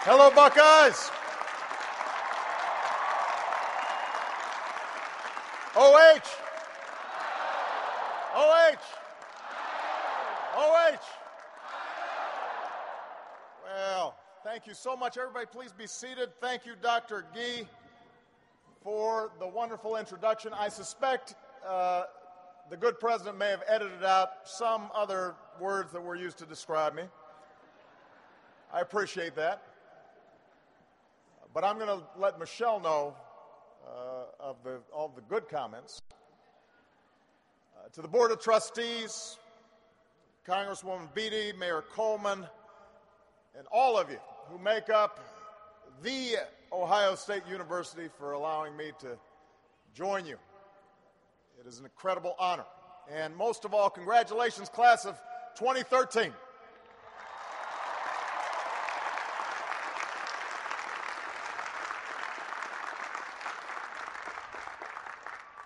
Hello, Buckeyes. OH. OH. OH. Well, thank you so much. Everybody, please be seated. Thank you, Dr. Gee, for the wonderful introduction. I suspect the good president may have edited out some other words that were used to describe me. I appreciate that. But I'm going to let Michelle know of all the good comments. To the Board of Trustees, Congresswoman Beatty, Mayor Coleman, and all of you who make up the Ohio State University for allowing me to join you. It is an incredible honor. And most of all, congratulations, class of 2013.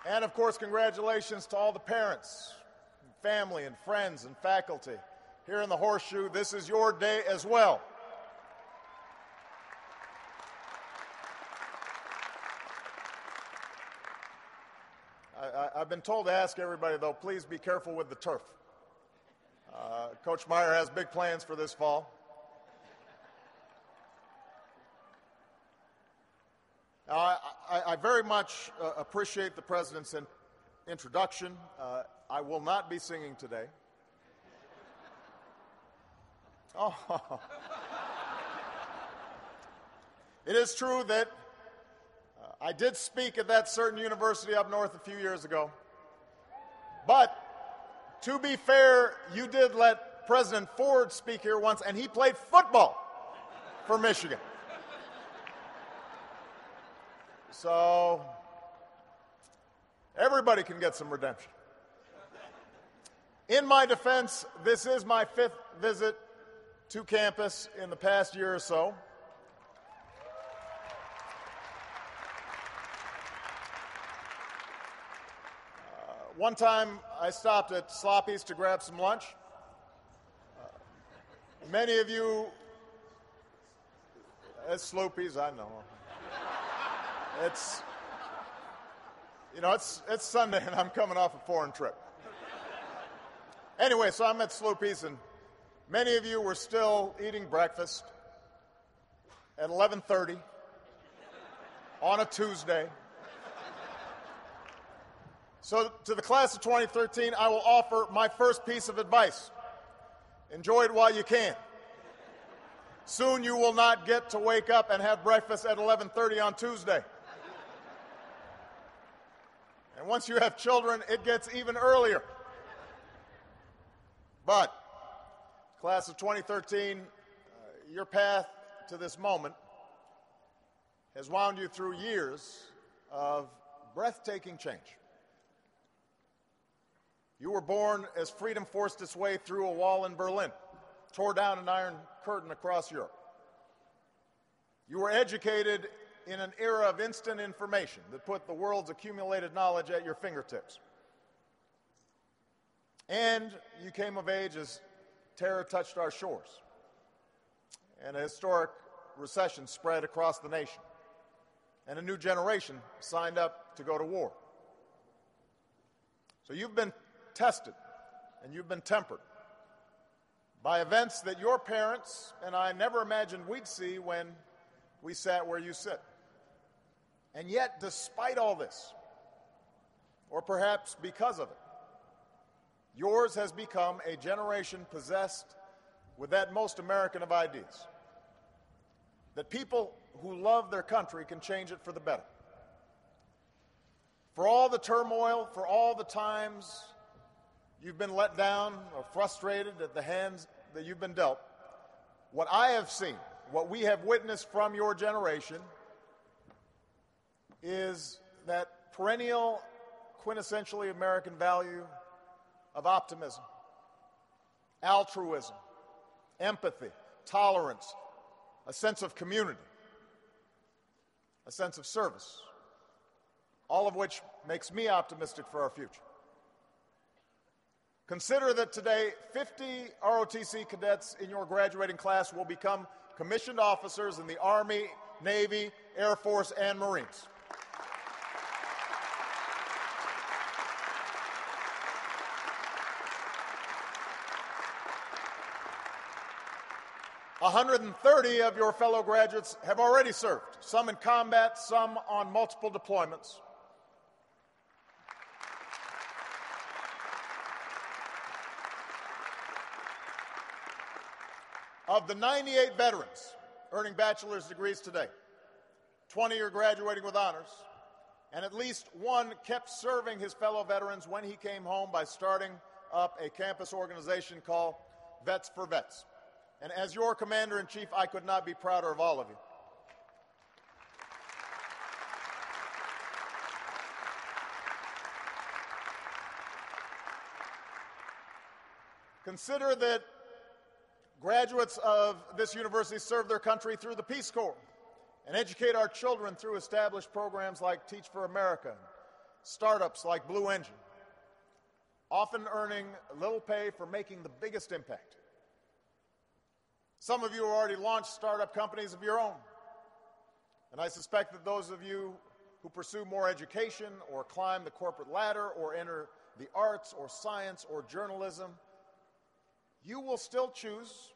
And, of course, congratulations to all the parents, and family, and friends, and faculty. Here in the Horseshoe, this is your day as well. I've been told to ask everybody, though, please be careful with the turf. Coach Meyer has big plans for this fall. I very much appreciate the President's introduction. I will not be singing today. Oh. It is true that I did speak at that certain university up north a few years ago. But to be fair, you did let President Ford speak here once, and he played football for Michigan. So everybody can get some redemption. In my defense, this is my 5th visit to campus in the past year or so. One time I stopped at Sloppy's to grab some lunch. Many of you, it's Sloopy's, I know. It's Sunday and I'm coming off a foreign trip. Anyway, so I'm at Sloopy's and many of you were still eating breakfast at 11:30 on a Tuesday. So to the class of 2013, I will offer my first piece of advice. Enjoy it while you can. Soon you will not get to wake up and have breakfast at 11:30 on Tuesday. And once you have children, it gets even earlier. But, class of 2013, your path to this moment has wound you through years of breathtaking change. You were born as freedom forced its way through a wall in Berlin, tore down an iron curtain across Europe. You were educated in an era of instant information that put the world's accumulated knowledge at your fingertips. And you came of age as terror touched our shores, and a historic recession spread across the nation, and a new generation signed up to go to war. So you've been tested, and you've been tempered by events that your parents and I never imagined we'd see when we sat where you sit. And yet, despite all this, or perhaps because of it, yours has become a generation possessed with that most American of ideas, that people who love their country can change it for the better. For all the turmoil, for all the times you've been let down or frustrated at the hands that you've been dealt, what I have seen, what we have witnessed from your generation, is that perennial, quintessentially American value of optimism, altruism, empathy, tolerance, a sense of community, a sense of service, all of which makes me optimistic for our future. Consider that today, 50 ROTC cadets in your graduating class will become commissioned officers in the Army, Navy, Air Force, and Marines. "130 of your fellow graduates have already served, some in combat, some on multiple deployments. Of the 98 veterans earning bachelor's degrees today, 20 are graduating with honors, and at least one kept serving his fellow veterans when he came home by starting up a campus organization called Vets for Vets. And as your Commander-in-Chief, I could not be prouder of all of you. Consider that graduates of this university serve their country through the Peace Corps and educate our children through established programs like Teach for America, startups like Blue Engine, often earning little pay for making the biggest impact. Some of you have already launched startup companies of your own, and I suspect that those of you who pursue more education or climb the corporate ladder or enter the arts or science or journalism, you will still choose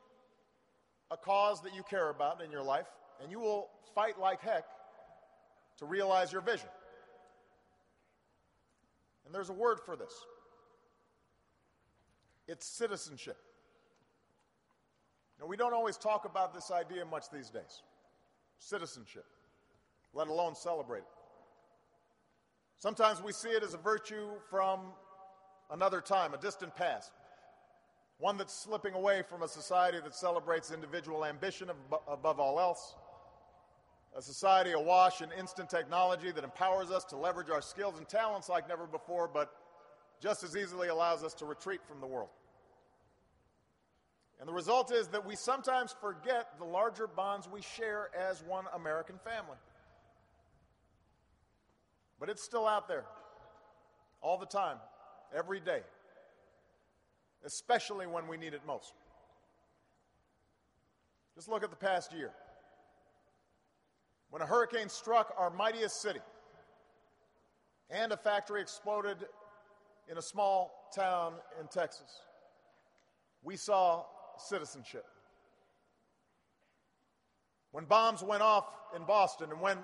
a cause that you care about in your life, and you will fight like heck to realize your vision. And there's a word for this. It's citizenship. Now, we don't always talk about this idea much these days. Citizenship, let alone celebrate it. Sometimes we see it as a virtue from another time, a distant past, one that's slipping away from a society that celebrates individual ambition above all else, a society awash in instant technology that empowers us to leverage our skills and talents like never before, but just as easily allows us to retreat from the world. And the result is that we sometimes forget the larger bonds we share as one American family. But it's still out there, all the time, every day, especially when we need it most. Just look at the past year. When a hurricane struck our mightiest city and a factory exploded in a small town in Texas, we saw citizenship. When bombs went off in Boston and when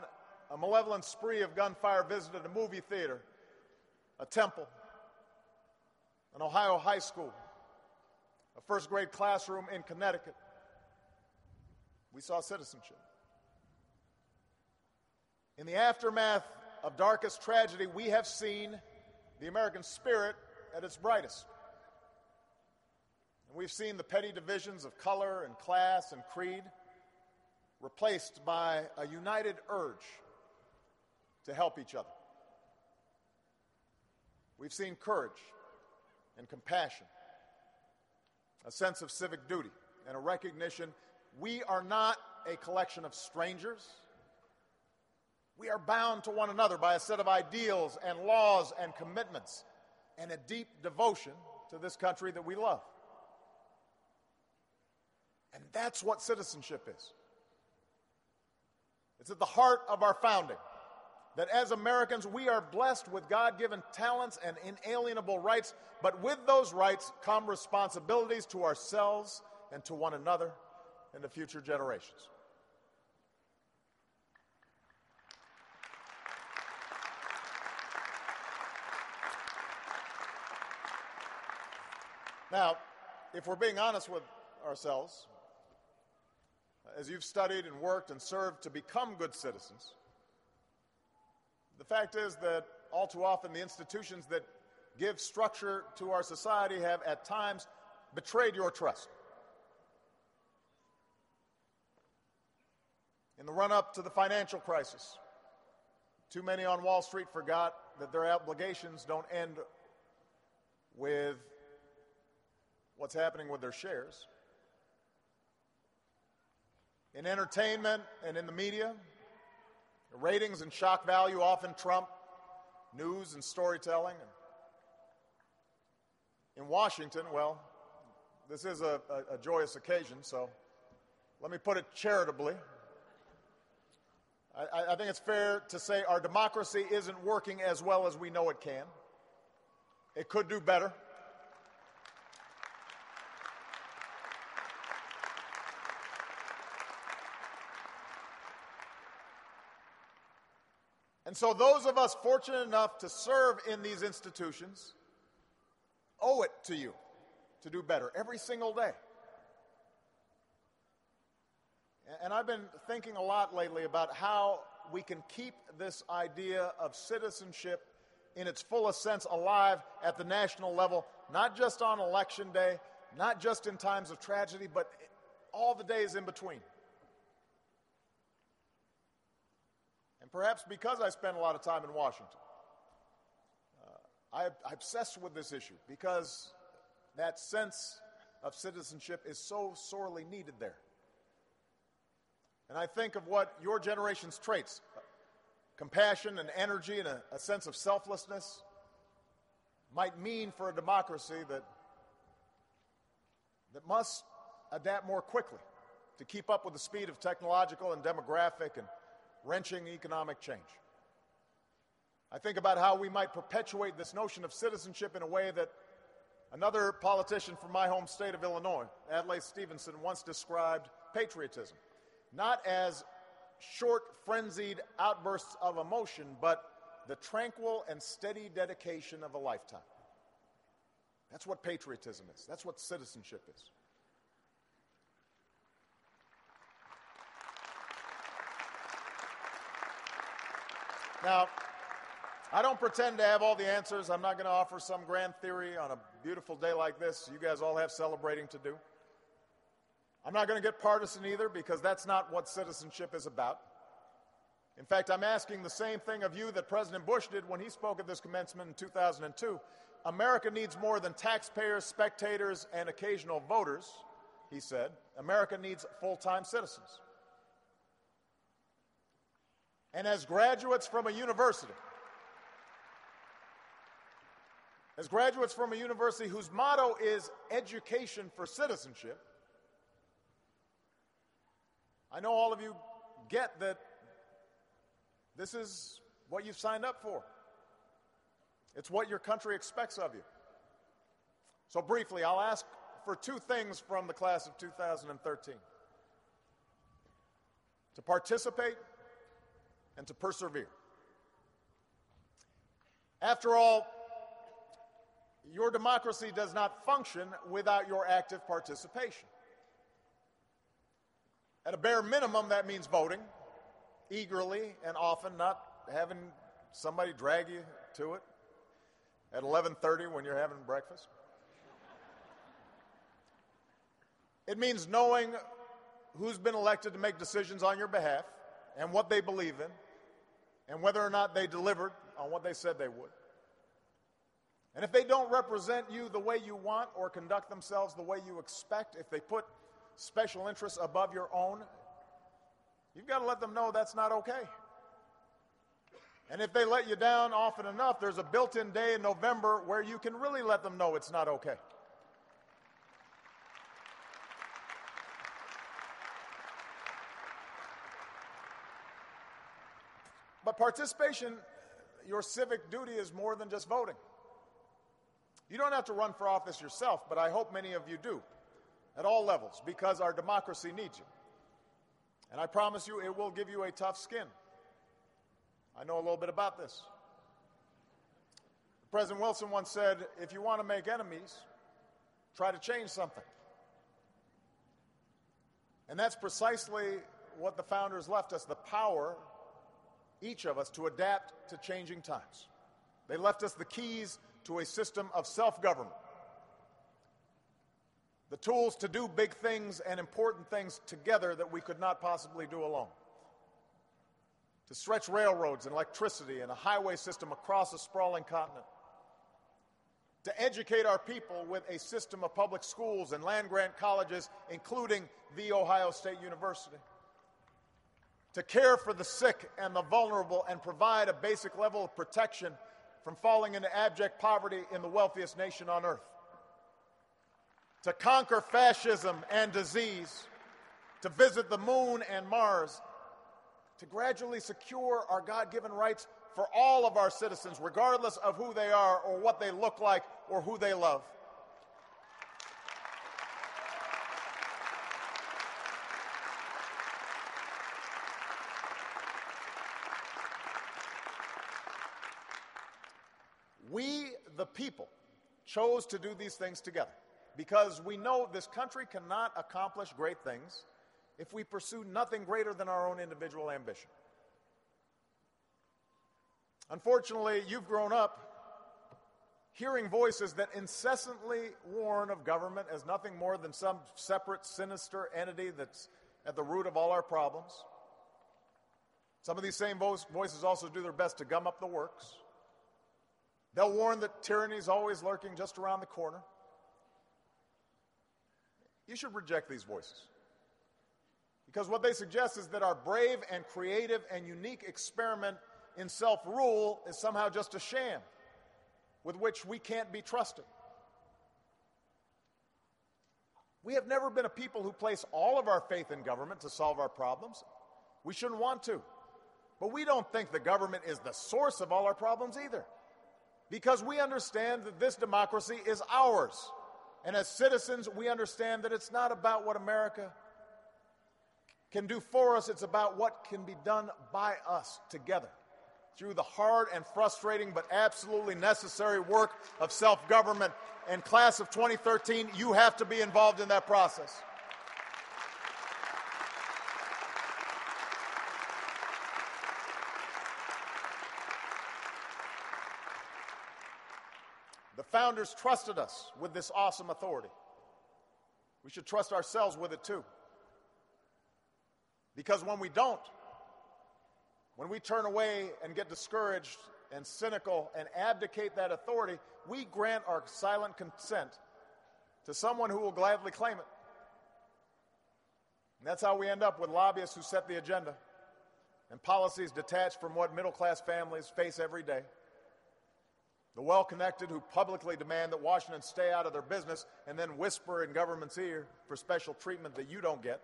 a malevolent spree of gunfire visited a movie theater, a temple, an Ohio high school, a first-grade classroom in Connecticut, we saw citizenship. In the aftermath of darkest tragedy, we have seen the American spirit at its brightest. And we've seen the petty divisions of color and class and creed replaced by a united urge to help each other. We've seen courage and compassion, a sense of civic duty, and a recognition we are not a collection of strangers. We are bound to one another by a set of ideals and laws and commitments and a deep devotion to this country that we love. And that's what citizenship is. It's at the heart of our founding, that as Americans we are blessed with God-given talents and inalienable rights, but with those rights come responsibilities to ourselves and to one another and to future generations. Now, if we're being honest with ourselves, as you've studied and worked and served to become good citizens, the fact is that all too often the institutions that give structure to our society have at times betrayed your trust. In the run-up to the financial crisis, too many on Wall Street forgot that their obligations don't end with what's happening with their shares. In entertainment and in the media, ratings and shock value often trump news and storytelling. In Washington, well, this is a joyous occasion, so let me put it charitably. I think it's fair to say our democracy isn't working as well as we know it can. It could do better. And so those of us fortunate enough to serve in these institutions owe it to you to do better every single day. And I've been thinking a lot lately about how we can keep this idea of citizenship in its fullest sense alive at the national level, not just on Election Day, not just in times of tragedy, but all the days in between. And perhaps because I spend a lot of time in Washington, I'm obsessed with this issue because that sense of citizenship is so sorely needed there. And I think of what your generation's traits, compassion and energy and a sense of selflessness, might mean for a democracy that must adapt more quickly to keep up with the speed of technological and demographic and wrenching economic change. I think about how we might perpetuate this notion of citizenship in a way that another politician from my home state of Illinois, Adlai Stevenson, once described patriotism. Not as short, frenzied outbursts of emotion, but the tranquil and steady dedication of a lifetime. That's what patriotism is. That's what citizenship is. Now, I don't pretend to have all the answers. I'm not going to offer some grand theory on a beautiful day like this. You guys all have celebrating to do. I'm not going to get partisan either, because that's not what citizenship is about. In fact, I'm asking the same thing of you that President Bush did when he spoke at this commencement in 2002. America needs more than taxpayers, spectators, and occasional voters, he said. America needs full-time citizens. And as graduates from a university, whose motto is education for citizenship, I know all of you get that this is what you've signed up for. It's what your country expects of you. So briefly, I'll ask for two things from the class of 2013: to participate and to persevere. After all, your democracy does not function without your active participation. At a bare minimum, that means voting eagerly and often, not having somebody drag you to it at 11:30 when you're having breakfast. It means knowing who's been elected to make decisions on your behalf and what they believe in and whether or not they delivered on what they said they would. And if they don't represent you the way you want or conduct themselves the way you expect, if they put special interests above your own, you've got to let them know that's not okay. And if they let you down often enough, there's a built-in day in November where you can really let them know it's not okay. But participation, your civic duty, is more than just voting. You don't have to run for office yourself, but I hope many of you do, at all levels, because our democracy needs you. And I promise you it will give you a tough skin. I know a little bit about this. President Wilson once said, if you want to make enemies, try to change something. And that's precisely what the founders left us, the power, each of us, to adapt to changing times. They left us the keys to a system of self-government, the tools to do big things and important things together that we could not possibly do alone, to stretch railroads and electricity and a highway system across a sprawling continent, to educate our people with a system of public schools and land-grant colleges, including The Ohio State University, to care for the sick and the vulnerable and provide a basic level of protection from falling into abject poverty in the wealthiest nation on earth, to conquer fascism and disease, to visit the moon and Mars, to gradually secure our God-given rights for all of our citizens, regardless of who they are or what they look like or who they love. We, the people, chose to do these things together because we know this country cannot accomplish great things if we pursue nothing greater than our own individual ambition. Unfortunately, you've grown up hearing voices that incessantly warn of government as nothing more than some separate, sinister entity that's at the root of all our problems. Some of these same voices also do their best to gum up the works. They'll warn that tyranny is always lurking just around the corner. You should reject these voices, because what they suggest is that our brave and creative and unique experiment in self-rule is somehow just a sham with which we can't be trusted. We have never been a people who place all of our faith in government to solve our problems. We shouldn't want to. But we don't think the government is the source of all our problems either, because we understand that this democracy is ours. And as citizens, we understand that it's not about what America can do for us, it's about what can be done by us together through the hard and frustrating but absolutely necessary work of self-government. And class of 2013, you have to be involved in that process. The founders trusted us with this awesome authority. We should trust ourselves with it too. Because when we don't, when we turn away and get discouraged and cynical and abdicate that authority, we grant our silent consent to someone who will gladly claim it. And that's how we end up with lobbyists who set the agenda and policies detached from what middle-class families face every day. The well-connected who publicly demand that Washington stay out of their business and then whisper in government's ear for special treatment that you don't get.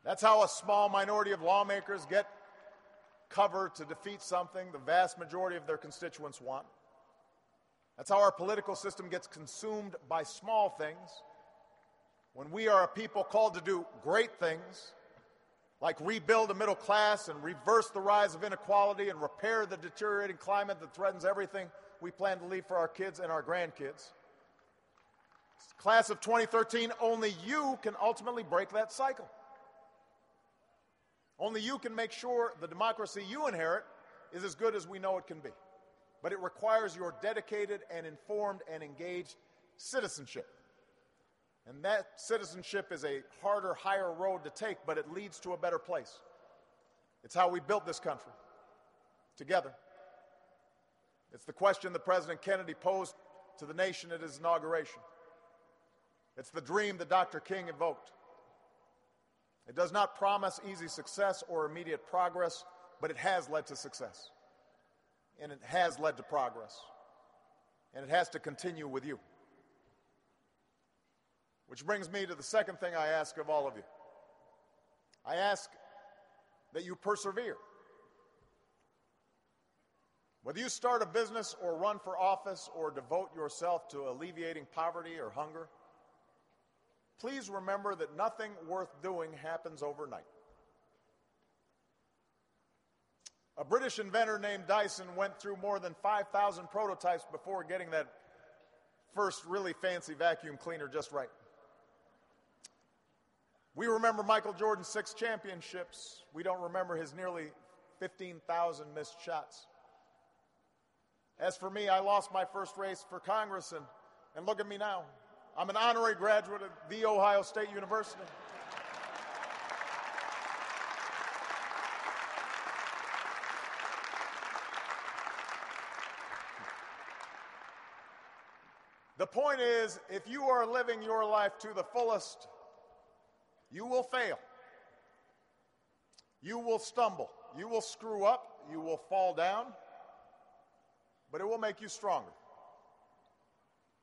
That's how a small minority of lawmakers get cover to defeat something the vast majority of their constituents want. That's how our political system gets consumed by small things when we are a people called to do great things, like rebuild a middle class and reverse the rise of inequality and repair the deteriorating climate that threatens everything we plan to leave for our kids and our grandkids. Class of 2013, only you can ultimately break that cycle. Only you can make sure the democracy you inherit is as good as we know it can be. But it requires your dedicated and informed and engaged citizenship. And that citizenship is a harder, higher road to take, but it leads to a better place. It's how we built this country, together. It's the question that President Kennedy posed to the nation at his inauguration. It's the dream that Dr. King evoked. It does not promise easy success or immediate progress, but it has led to success. And it has led to progress. And it has to continue with you. Which brings me to the second thing I ask of all of you. I ask that you persevere. Whether you start a business or run for office or devote yourself to alleviating poverty or hunger, please remember that nothing worth doing happens overnight. A British inventor named Dyson went through more than 5,000 prototypes before getting that first really fancy vacuum cleaner just right. We remember Michael Jordan's 6 championships. We don't remember his nearly 15,000 missed shots. As for me, I lost my first race for Congress, and look at me now. I'm an honorary graduate of The Ohio State University. The point is, if you are living your life to the fullest, you will fail. You will stumble. You will screw up. You will fall down. But it will make you stronger.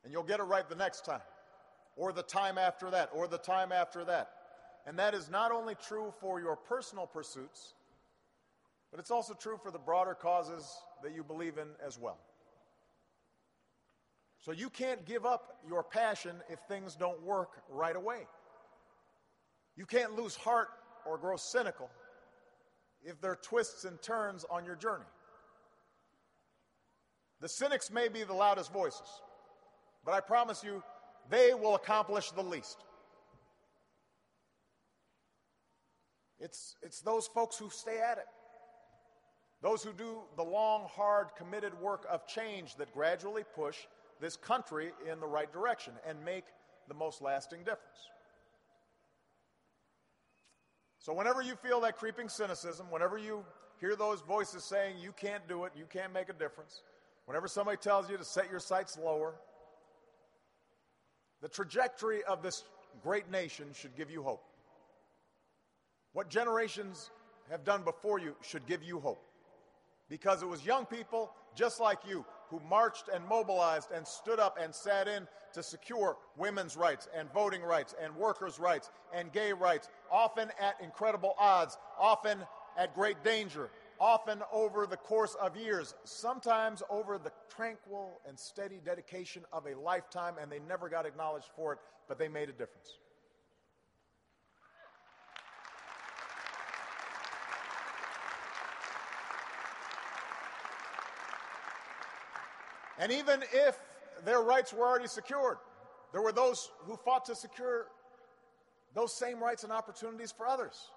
And you'll get it right the next time, or the time after that, or the time after that. And that is not only true for your personal pursuits, but it's also true for the broader causes that you believe in as well. So you can't give up your passion if things don't work right away. You can't lose heart or grow cynical if there are twists and turns on your journey. The cynics may be the loudest voices, but I promise you, they will accomplish the least. It's those folks who stay at it, those who do the long, hard, committed work of change that gradually push this country in the right direction and make the most lasting difference. So whenever you feel that creeping cynicism, whenever you hear those voices saying you can't do it, you can't make a difference, whenever somebody tells you to set your sights lower, the trajectory of this great nation should give you hope. What generations have done before you should give you hope. Because it was young people just like you who marched and mobilized and stood up and sat in to secure women's rights and voting rights and workers' rights and gay rights, often at incredible odds, often at great danger, often over the course of years, sometimes over the tranquil and steady dedication of a lifetime, and they never got acknowledged for it, but they made a difference. And even if their rights were already secured, there were those who fought to secure those same rights and opportunities for others.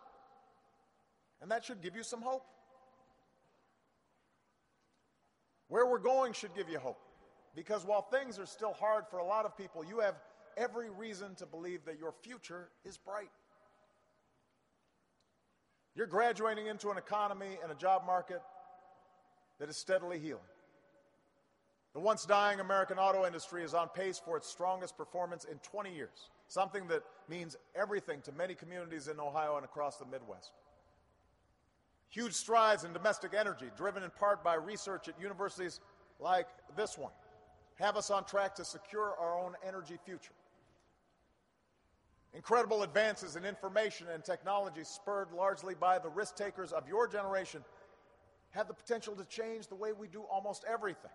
And that should give you some hope. Where we're going should give you hope. Because while things are still hard for a lot of people, you have every reason to believe that your future is bright. You're graduating into an economy and a job market that is steadily healing. The once dying American auto industry is on pace for its strongest performance in 20 years, something that means everything to many communities in Ohio and across the Midwest. Huge strides in domestic energy, driven in part by research at universities like this one, have us on track to secure our own energy future. Incredible advances in information and technology, spurred largely by the risk takers of your generation, have the potential to change the way we do almost everything.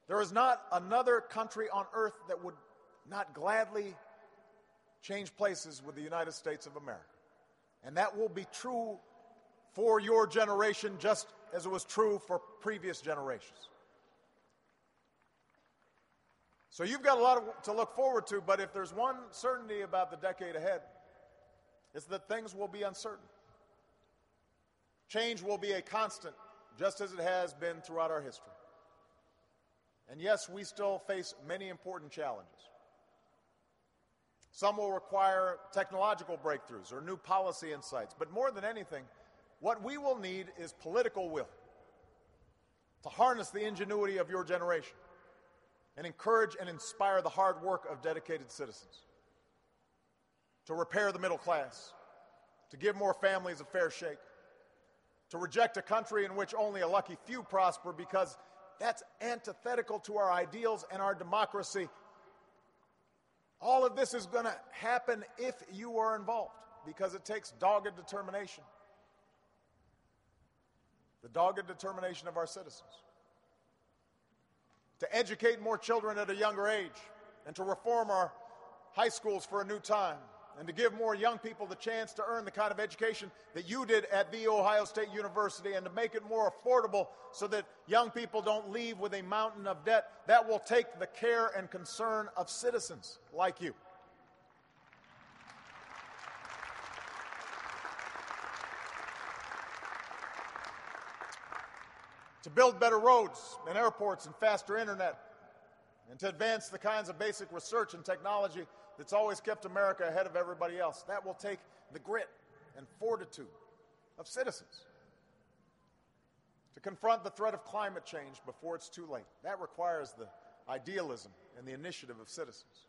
There is not another country on earth that would not gladly change places with the United States of America. And that will be true for your generation just as it was true for previous generations. So you've got a lot to look forward to, but if there's one certainty about the decade ahead, it's that things will be uncertain. Change will be a constant, just as it has been throughout our history. And yes, we still face many important challenges. Some will require technological breakthroughs or new policy insights. But more than anything, what we will need is political will to harness the ingenuity of your generation and encourage and inspire the hard work of dedicated citizens, to repair the middle class, to give more families a fair shake, to reject a country in which only a lucky few prosper because that's antithetical to our ideals and our democracy. All of this is going to happen if you are involved, because it takes dogged determination. The dogged determination of our citizens. To educate more children at a younger age, and to reform our high schools for a new time, and to give more young people the chance to earn the kind of education that you did at The Ohio State University, and to make it more affordable so that young people don't leave with a mountain of debt. That will take the care and concern of citizens like you. To build better roads and airports and faster internet, and to advance the kinds of basic research and technology that's always kept America ahead of everybody else. That will take the grit and fortitude of citizens. To confront the threat of climate change before it's too late. That requires the idealism and the initiative of citizens.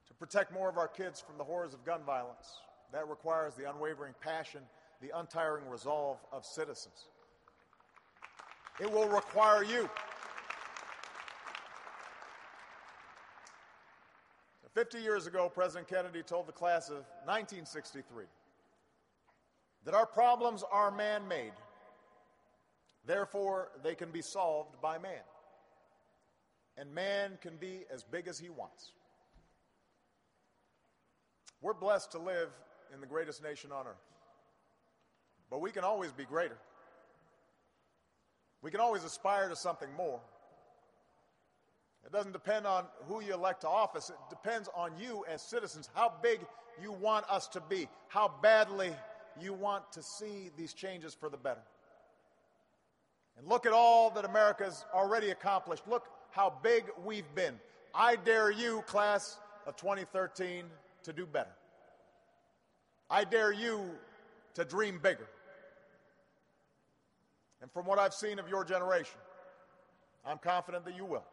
To protect more of our kids from the horrors of gun violence. That requires the unwavering passion, the untiring resolve of citizens. It will require you to 50 years ago, President Kennedy told the class of 1963 that our problems are man-made. Therefore, they can be solved by man. And man can be as big as he wants. We're blessed to live in the greatest nation on earth. But we can always be greater. We can always aspire to something more. It doesn't depend on who you elect to office. It depends on you as citizens, how big you want us to be, how badly you want to see these changes for the better. And look at all that America's already accomplished. Look how big we've been. I dare you, class of 2013, to do better. I dare you to dream bigger. And from what I've seen of your generation, I'm confident that you will.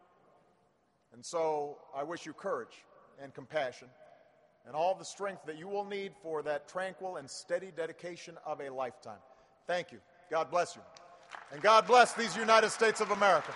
And so I wish you courage and compassion and all the strength that you will need for that tranquil and steady dedication of a lifetime. Thank you. God bless you. And God bless these United States of America.